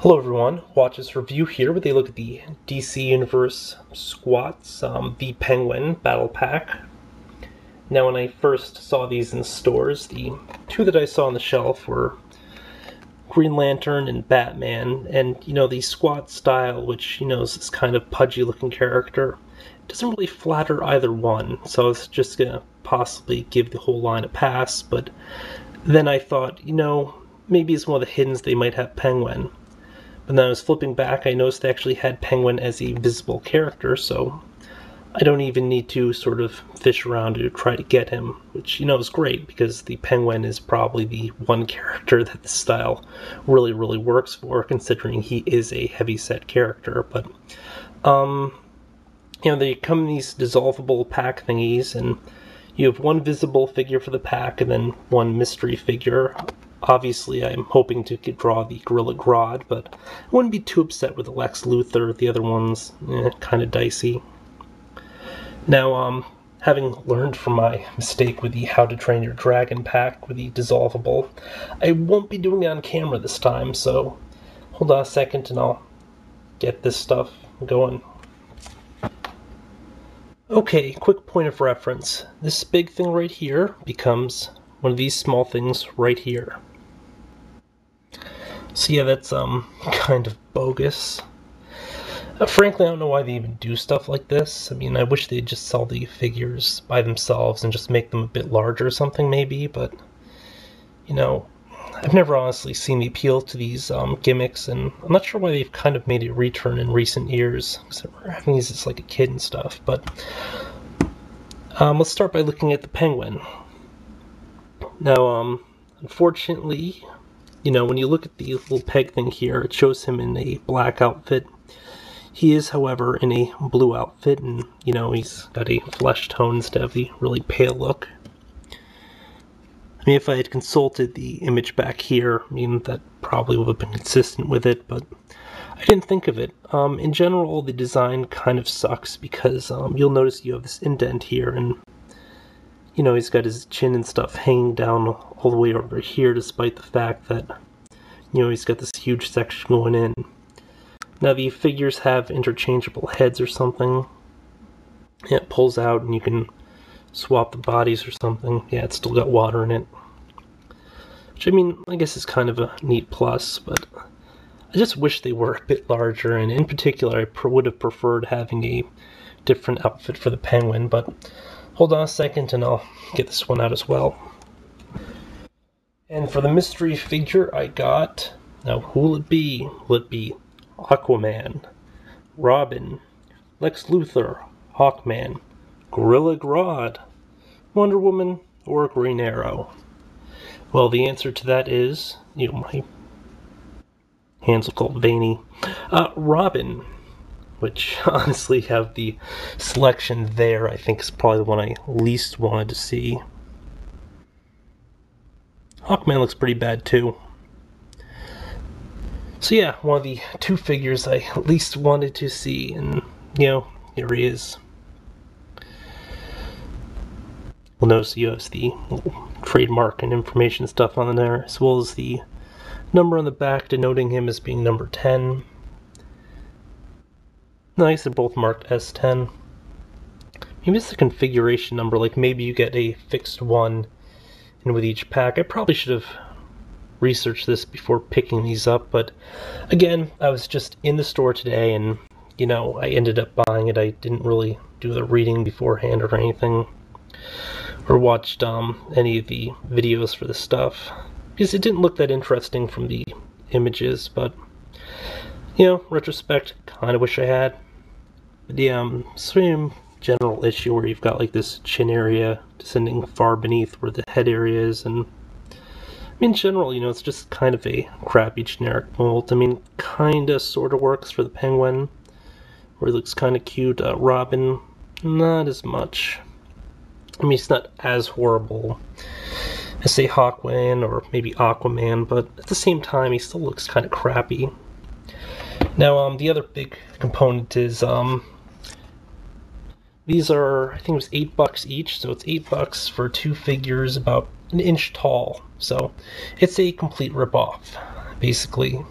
Hello everyone, watch this review here where they look at the DC Universe Squatz The Penguin Battle Pack. Now when I first saw these in stores, the two that I saw on the shelf were Green Lantern and Batman, and the Squatz style, which is this kind of pudgy looking character, doesn't really flatter either one, so I was just gonna possibly give the whole line a pass, but then I thought, maybe as one of the hiddens they might have Penguin. But then I was flipping back, I noticed they actually had Penguin as a visible character, so I don't even need to sort of fish around to try to get him, which, is great, because the Penguin is probably the one character that this style really, really works for, considering he is a heavy-set character. But, they come in these dissolvable pack thingies, and you have one visible figure for the pack, and then one mystery figure. Obviously, I'm hoping to draw the Gorilla Grodd, but I wouldn't be too upset with the Lex Luthor. The other one's kind of dicey. Now, having learned from my mistake with the How to Train Your Dragon pack with the dissolvable, I won't be doing it on camera this time, so hold on a second and I'll get this stuff going. Okay, quick point of reference. This big thing right here becomes one of these small things right here. So yeah, that's kind of bogus. Frankly, I don't know why they even do stuff like this. I mean, I wish they'd just sell the figures by themselves and just make them a bit larger or something maybe, but I've never honestly seen the appeal to these gimmicks, and I'm not sure why they've kind of made a return in recent years, because I remember having these as like a kid and stuff. But let's start by looking at the Penguin. Now, unfortunately, when you look at the little peg thing here, it shows him in a black outfit. He is, however, in a blue outfit, and, he's got a flesh tone instead of the really pale look. I mean, if I had consulted the image back here, that probably would have been consistent with it, but I didn't think of it. In general, the design kind of sucks, because you'll notice you have this indent here, and he's got his chin and stuff hanging down all the way over here, despite the fact that, he's got this huge section going in. Now, the figures have interchangeable heads or something. Yeah, it pulls out and you can swap the bodies or something. Yeah, it's still got water in it. Which, I guess is kind of a neat plus, but I just wish they were a bit larger, and in particular, I would have preferred having a different outfit for the Penguin, but hold on a second and I'll get this one out as well. And for the mystery figure I got, now who will it be? Will it be Aquaman, Robin, Lex Luthor, Hawkman, Gorilla Grodd, Wonder Woman, or Green Arrow? Well, the answer to that is, my hands will call veiny, Robin. Which, honestly, have the selection there, I think is probably the one I least wanted to see. Hawkman looks pretty bad, too. So yeah, one of the two figures I least wanted to see, and, here he is. You'll notice he has the little trademark and information stuff on there, as well as the number on the back denoting him as being number 10. Nice, they're both marked S10. Maybe it's the configuration number, like maybe you get a fixed one in with each pack. I probably should have researched this before picking these up, but again, I was just in the store today and, I ended up buying it. I didn't really do the reading beforehand or anything, or watched any of the videos for this stuff, because it didn't look that interesting from the images, but, retrospect, kind of wish I had. The same general issue where you've got like this chin area descending far beneath where the head area is, and in general, it's just kind of a crappy generic mold. Kinda sorta works for the Penguin, where he looks kinda cute. Robin, not as much. It's not as horrible as, say, Hawkman or maybe Aquaman, but at the same time, he still looks kinda crappy. Now, the other big component is, these are, I think it was $8 each, so it's $8 for two figures about an inch tall. So it's a complete ripoff, basically.